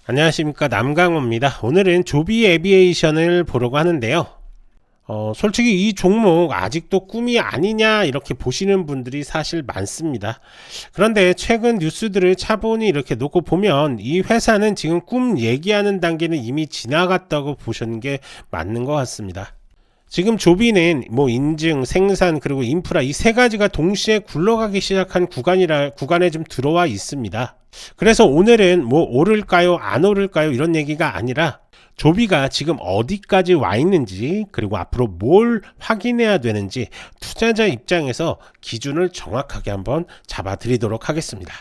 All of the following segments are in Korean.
안녕하십니까, 남강호입니다. 오늘은 조비 에비에이션을 보려고 하는데요. 솔직히 이 종목 아직도 꿈이 아니냐 이렇게 보시는 분들이 사실 많습니다. 그런데 최근 뉴스들을 차분히 이렇게 놓고 보면 이 회사는 지금 꿈 얘기하는 단계는 이미 지나갔다고 보시는 게 맞는 것 같습니다. 지금 조비는 인증, 생산, 그리고 인프라 이 세 가지가 동시에 굴러가기 시작한 구간에 좀 들어와 있습니다. 그래서 오늘은 오를까요, 안 오를까요 이런 얘기가 아니라 조비가 지금 어디까지 와 있는지, 그리고 앞으로 뭘 확인해야 되는지 투자자 입장에서 기준을 정확하게 한번 잡아 드리도록 하겠습니다.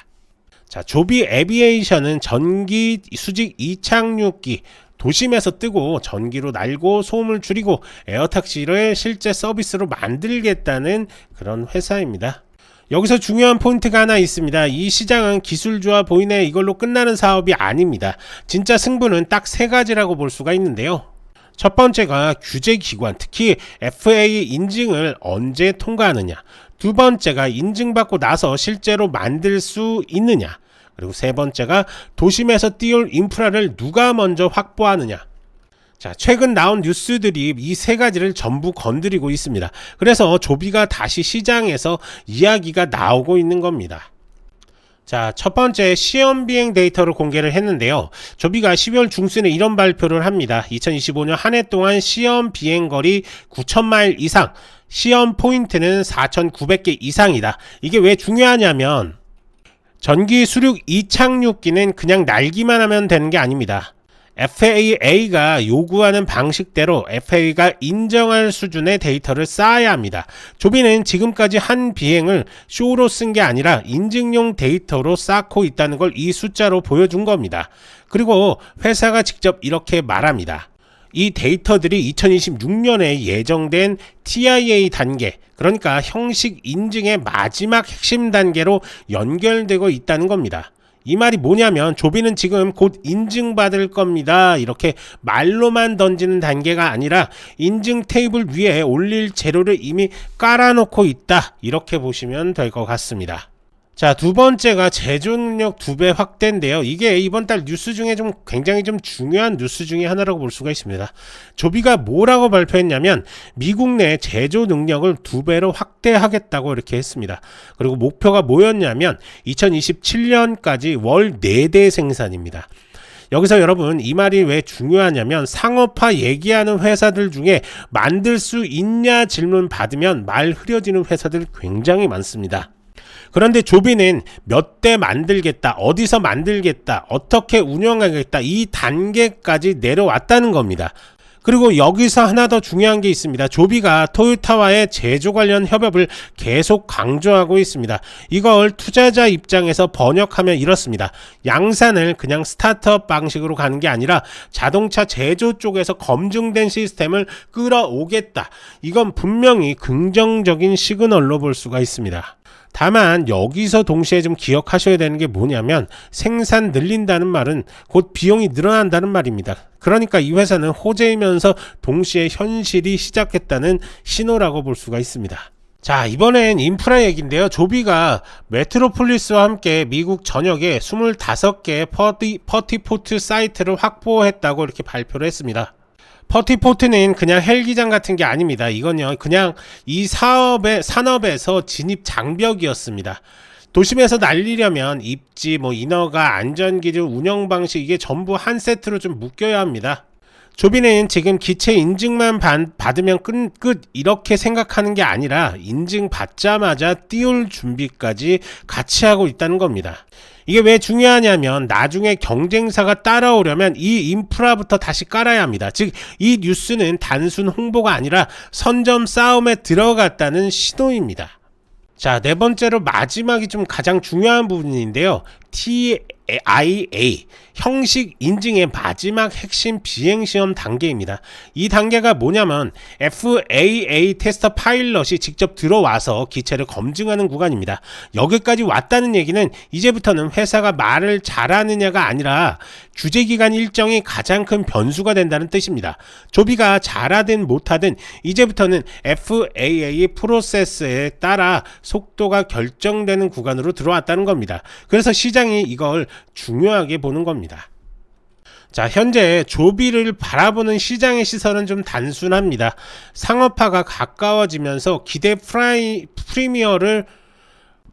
자, 조비 에비에이션은 전기 수직 이착륙기 도심에서 뜨고 전기로 날고 소음을 줄이고 에어택시를 실제 서비스로 만들겠다는 그런 회사입니다. 여기서 중요한 포인트가 하나 있습니다. 이 시장은 기술 좋아 보이네 이걸로 끝나는 사업이 아닙니다. 진짜 승부는 딱 세 가지라고 볼 수가 있는데요. 첫 번째가 규제기관, 특히 FAA 인증을 언제 통과하느냐. 두 번째가 인증받고 나서 실제로 만들 수 있느냐. 그리고 세 번째가 도심에서 띄울 인프라를 누가 먼저 확보하느냐. 자, 최근 나온 뉴스들이 이 세 가지를 전부 건드리고 있습니다. 그래서 조비가 다시 시장에서 이야기가 나오고 있는 겁니다. 자, 첫 번째 시험 비행 데이터를 공개를 했는데요. 조비가 12월 중순에 이런 발표를 합니다. 2025년 한 해 동안 시험 비행 거리 9,000마일 이상, 시험 포인트는 4,900개 이상이다. 이게 왜 중요하냐면 전기 수륙 이착륙기는 그냥 날기만 하면 되는 게 아닙니다. FAA가 요구하는 방식대로 FAA가 인정할 수준의 데이터를 쌓아야 합니다. 조비는 지금까지 한 비행을 쇼로 쓴 게 아니라 인증용 데이터로 쌓고 있다는 걸 이 숫자로 보여준 겁니다. 그리고 회사가 직접 이렇게 말합니다. 이 데이터들이 2026년에 예정된 TIA 단계, 그러니까 형식 인증의 마지막 핵심 단계로 연결되고 있다는 겁니다. 이 말이 뭐냐면 조비는 지금 곧 인증받을 겁니다. 이렇게 말로만 던지는 단계가 아니라 인증 테이블 위에 올릴 재료를 이미 깔아놓고 있다. 이렇게 보시면 될 것 같습니다. 자, 두 번째가 제조 능력 2배 확대인데요. 이게 이번 달 뉴스 중에 굉장히 중요한 뉴스 중에 하나라고 볼 수가 있습니다. 조비가 뭐라고 발표했냐면 미국 내 제조 능력을 2배로 확대하겠다고 이렇게 했습니다. 그리고 목표가 뭐였냐면 2027년까지 월 4대 생산입니다. 여기서 여러분 이 말이 왜 중요하냐면 상업화 얘기하는 회사들 중에 만들 수 있냐 질문 받으면 말 흐려지는 회사들 굉장히 많습니다. 그런데 조비는 몇 대 만들겠다, 어디서 만들겠다, 어떻게 운영하겠다 이 단계까지 내려왔다는 겁니다. 그리고 여기서 하나 더 중요한 게 있습니다. 조비가 토요타와의 제조 관련 협업을 계속 강조하고 있습니다. 이걸 투자자 입장에서 번역하면 이렇습니다. 양산을 그냥 스타트업 방식으로 가는 게 아니라 자동차 제조 쪽에서 검증된 시스템을 끌어오겠다. 이건 분명히 긍정적인 시그널로 볼 수가 있습니다. 다만 여기서 동시에 좀 기억하셔야 되는 게 뭐냐면 생산 늘린다는 말은 곧 비용이 늘어난다는 말입니다. 그러니까 이 회사는 호재이면서 동시에 현실이 시작했다는 신호라고 볼 수가 있습니다. 자, 이번엔 인프라 얘기인데요. 조비가 메트로폴리스와 함께 미국 전역에 25개 퍼티포트 사이트를 확보했다고 이렇게 발표를 했습니다. 퍼티포트는 그냥 헬기장 같은 게 아닙니다. 이건요 그냥 이 산업에서 진입 장벽이었습니다. 도심에서 날리려면 입지, 인허가, 안전기준, 운영방식 이게 전부 한 세트로 좀 묶여야 합니다. 조비는 지금 기체 인증만 받으면 끝 이렇게 생각하는 게 아니라 인증 받자마자 띄울 준비까지 같이 하고 있다는 겁니다. 이게 왜 중요하냐면 나중에 경쟁사가 따라오려면 이 인프라부터 다시 깔아야 합니다. 즉 이 뉴스는 단순 홍보가 아니라 선점 싸움에 들어갔다는 신호입니다. 자, 네 번째로 마지막이 좀 가장 중요한 부분인데요. TIA 형식 인증의 마지막 핵심 비행시험 단계입니다. 이 단계가 뭐냐면 FAA 테스터 파일럿이 직접 들어와서 기체를 검증하는 구간입니다. 여기까지 왔다는 얘기는 이제부터는 회사가 말을 잘하느냐가 아니라 규제기관 일정이 가장 큰 변수가 된다는 뜻입니다. 조비가 잘하든 못하든 이제부터는 FAA 프로세스에 따라 속도가 결정되는 구간으로 들어왔다는 겁니다. 그래서 시장이 이걸 중요하게 보는 겁니다. 자, 현재 조비를 바라보는 시장의 시선은 좀 단순합니다. 상업화가 가까워지면서 기대 프리미어를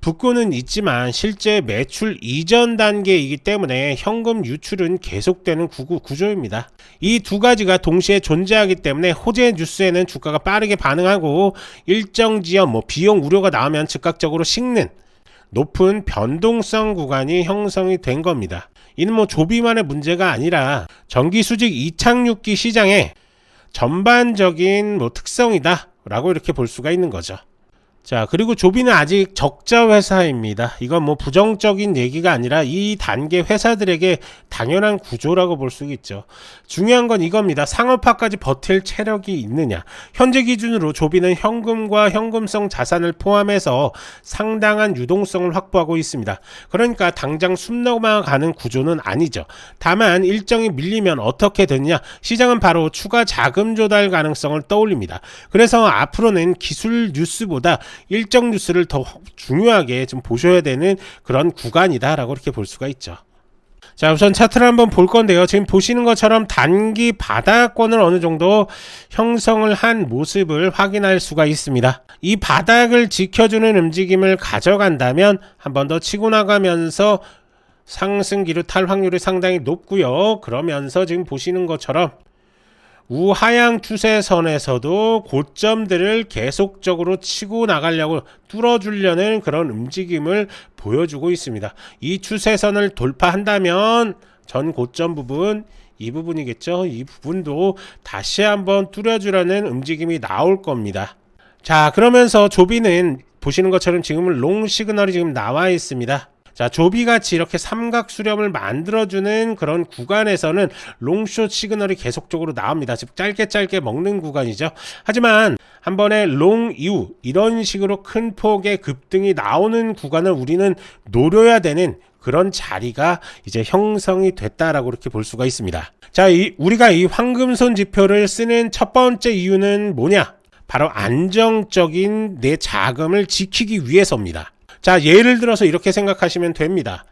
붙고는 있지만 실제 매출 이전 단계이기 때문에 현금 유출은 계속되는 구조입니다. 이 두 가지가 동시에 존재하기 때문에 호재 뉴스에는 주가가 빠르게 반응하고 일정 지연 비용 우려가 나오면 즉각적으로 식는 높은 변동성 구간이 형성이 된 겁니다. 이는 조비만의 문제가 아니라 정기수직 이착륙기 시장의 전반적인 특성이다 라고 이렇게 볼 수가 있는 거죠. 자, 그리고 조비는 아직 적자 회사입니다. 이건 부정적인 얘기가 아니라 이 단계 회사들에게 당연한 구조라고 볼 수 있죠. 중요한 건 이겁니다. 상업화까지 버틸 체력이 있느냐. 현재 기준으로 조비는 현금과 현금성 자산을 포함해서 상당한 유동성을 확보하고 있습니다. 그러니까 당장 숨 넘어가는 구조는 아니죠. 다만 일정이 밀리면 어떻게 되느냐. 시장은 바로 추가 자금 조달 가능성을 떠올립니다. 그래서 앞으로는 기술 뉴스보다 일정 뉴스를 더 중요하게 좀 보셔야 되는 그런 구간이다 라고 이렇게 볼 수가 있죠. 자, 우선 차트를 한번 볼 건데요. 지금 보시는 것처럼 단기 바닥권을 어느 정도 형성을 한 모습을 확인할 수가 있습니다. 이 바닥을 지켜주는 움직임을 가져간다면 한 번 더 치고 나가면서 상승기로 탈 확률이 상당히 높고요. 그러면서 지금 보시는 것처럼 우하향 추세선에서도 고점들을 계속적으로 치고 나가려고 뚫어주려는 그런 움직임을 보여주고 있습니다. 이 추세선을 돌파한다면 전 고점 부분, 이 부분이겠죠. 이 부분도 다시 한번 뚫어주려는 움직임이 나올 겁니다. 자, 그러면서 조비는 보시는 것처럼 지금은 롱 시그널이 지금 나와 있습니다. 자, 조비같이 이렇게 삼각 수렴을 만들어주는 그런 구간에서는 롱숏 시그널이 계속적으로 나옵니다. 즉 짧게 먹는 구간이죠. 하지만 한 번에 롱 이후 이런 식으로 큰 폭의 급등이 나오는 구간을 우리는 노려야 되는 그런 자리가 이제 형성이 됐다라고 이렇게 볼 수가 있습니다. 자, 우리가 이 황금손 지표를 쓰는 첫 번째 이유는 뭐냐? 바로 안정적인 내 자금을 지키기 위해서입니다. 자, 예를 들어서 이렇게 생각하시면 됩니다.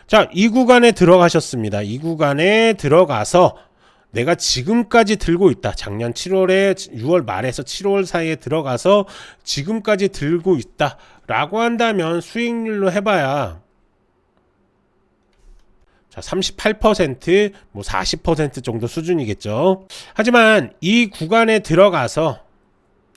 자, 이 구간에 들어가셨습니다. 이 구간에 들어가서 내가 지금까지 들고 있다. 작년 7월에 6월 말에서 7월 사이에 들어가서 지금까지 들고 있다 라고 한다면 수익률로 해봐야 자, 38% 40% 정도 수준이겠죠. 하지만 이 구간에 들어가서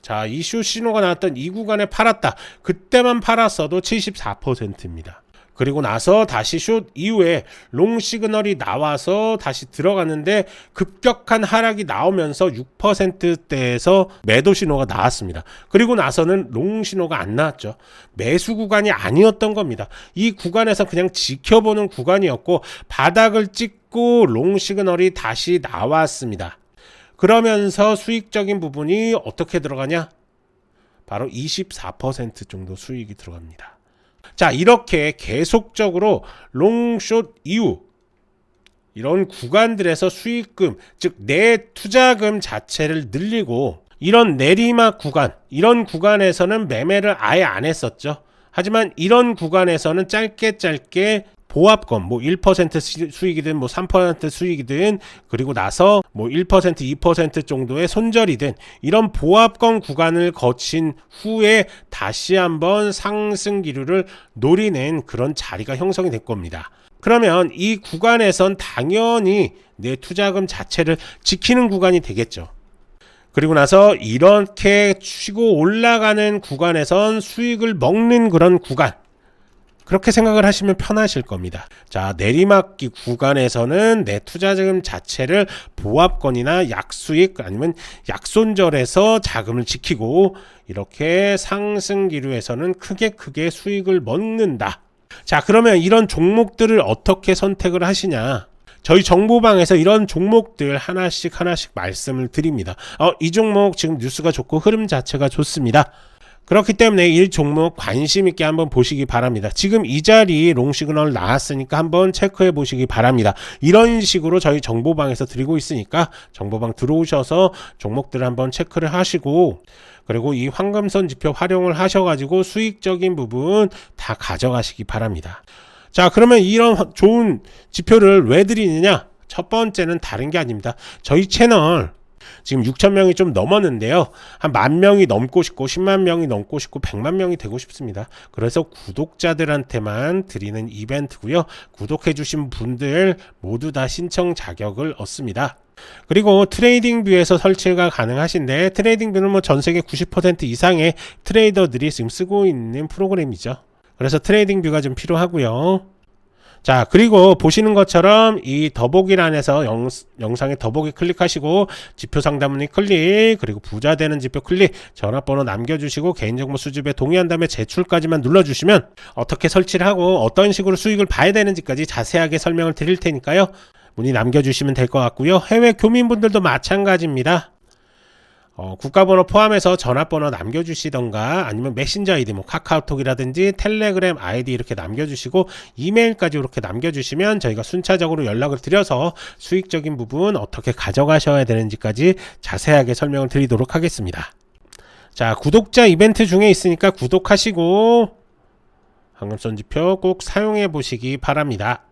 자, 이슈 신호가 나왔던 이 구간에 팔았다. 그때만 팔았어도 74%입니다. 그리고 나서 다시 숏 이후에 롱 시그널이 나와서 다시 들어갔는데 급격한 하락이 나오면서 6%대에서 매도 신호가 나왔습니다. 그리고 나서는 롱 신호가 안 나왔죠. 매수 구간이 아니었던 겁니다. 이 구간에서 그냥 지켜보는 구간이었고 바닥을 찍고 롱 시그널이 다시 나왔습니다. 그러면서 수익적인 부분이 어떻게 들어가냐? 바로 24% 정도 수익이 들어갑니다. 자, 이렇게 계속적으로 롱숏 이후 이런 구간들에서 수익금, 즉 내 투자금 자체를 늘리고 이런 내리막 구간, 이런 구간에서는 매매를 아예 안 했었죠. 하지만 이런 구간에서는 짧게 보합권 1% 수익이든 3% 수익이든 그리고 나서 1% 2% 정도의 손절이든 이런 보합권 구간을 거친 후에 다시 한번 상승 기류를 노리는 그런 자리가 형성이 될 겁니다. 그러면 이 구간에선 당연히 내 투자금 자체를 지키는 구간이 되겠죠. 그리고 나서 이렇게 치고 올라가는 구간에선 수익을 먹는 그런 구간, 그렇게 생각을 하시면 편하실 겁니다. 자, 내리막기 구간에서는 내 투자자금 자체를 보합권이나 약수익 아니면 약손절해서 자금을 지키고 이렇게 상승 기류에서는 크게 수익을 먹는다. 자, 그러면 이런 종목들을 어떻게 선택을 하시냐? 저희 정보방에서 이런 종목들 하나씩 말씀을 드립니다. 이 종목 지금 뉴스가 좋고 흐름 자체가 좋습니다. 그렇기 때문에 이 종목 관심 있게 한번 보시기 바랍니다. 지금 이 자리 롱 시그널 나왔으니까 한번 체크해 보시기 바랍니다. 이런 식으로 저희 정보방에서 드리고 있으니까 정보방 들어오셔서 종목들을 한번 체크를 하시고 그리고 이 황금선 지표 활용을 하셔가지고 수익적인 부분 다 가져가시기 바랍니다. 자, 그러면 이런 좋은 지표를 왜 드리느냐? 첫 번째는 다른 게 아닙니다. 저희 채널 지금 6,000명이 좀 넘었는데요. 한 10,000명이 넘고 싶고 10만 명이 넘고 싶고 100만 명이 되고 싶습니다. 그래서 구독자들한테만 드리는 이벤트고요. 구독해 주신 분들 모두 다 신청 자격을 얻습니다. 그리고 트레이딩뷰에서 설치가 가능하신데, 트레이딩뷰는 뭐 전세계 90% 이상의 트레이더들이 지금 쓰고 있는 프로그램이죠. 그래서 트레이딩뷰가 좀 필요하고요. 자, 그리고 보시는 것처럼 이 더보기란에서 영상의 더보기 클릭하시고 지표 상담문의 클릭, 그리고 부자 되는 지표 클릭, 전화번호 남겨주시고 개인정보 수집에 동의한 다음에 제출까지만 눌러주시면 어떻게 설치를 하고 어떤 식으로 수익을 봐야 되는지까지 자세하게 설명을 드릴 테니까요. 문의 남겨주시면 될 것 같고요. 해외 교민분들도 마찬가지입니다. 국가번호 포함해서 전화번호 남겨주시던가 아니면 메신저 아이디 뭐 카카오톡이라든지 텔레그램 아이디 이렇게 남겨주시고 이메일까지 이렇게 남겨주시면 저희가 순차적으로 연락을 드려서 수익적인 부분 어떻게 가져가셔야 되는지까지 자세하게 설명을 드리도록 하겠습니다. 자, 구독자 이벤트 중에 있으니까 구독하시고 황금손지표 꼭 사용해 보시기 바랍니다.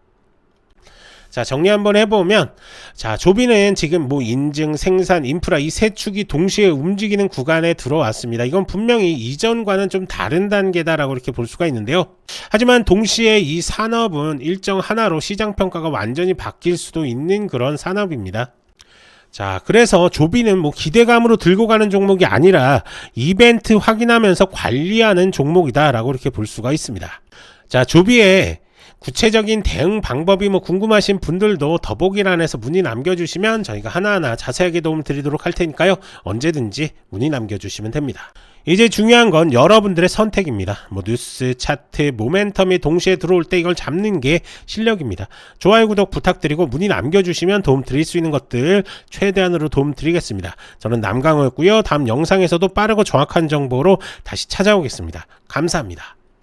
자, 정리 한번 해보면, 자, 조비는 지금 뭐 인증, 생산, 인프라 이 세 축이 동시에 움직이는 구간에 들어왔습니다. 이건 분명히 이전과는 좀 다른 단계다라고 이렇게 볼 수가 있는데요. 하지만 동시에 이 산업은 일정 하나로 시장 평가가 완전히 바뀔 수도 있는 그런 산업입니다. 자, 그래서 조비는 뭐 기대감으로 들고 가는 종목이 아니라 이벤트 확인하면서 관리하는 종목이다 라고 이렇게 볼 수가 있습니다. 자, 조비의 구체적인 대응 방법이 뭐 궁금하신 분들도 더보기란에서 문의 남겨주시면 저희가 하나하나 자세하게 도움 드리도록 할 테니까요. 언제든지 문의 남겨주시면 됩니다. 이제 중요한 건 여러분들의 선택입니다. 뭐 뉴스, 차트, 모멘텀이 동시에 들어올 때 이걸 잡는 게 실력입니다. 좋아요, 구독 부탁드리고 문의 남겨주시면 도움 드릴 수 있는 것들 최대한으로 도움 드리겠습니다. 저는 남강호였고요. 다음 영상에서도 빠르고 정확한 정보로 다시 찾아오겠습니다. 감사합니다.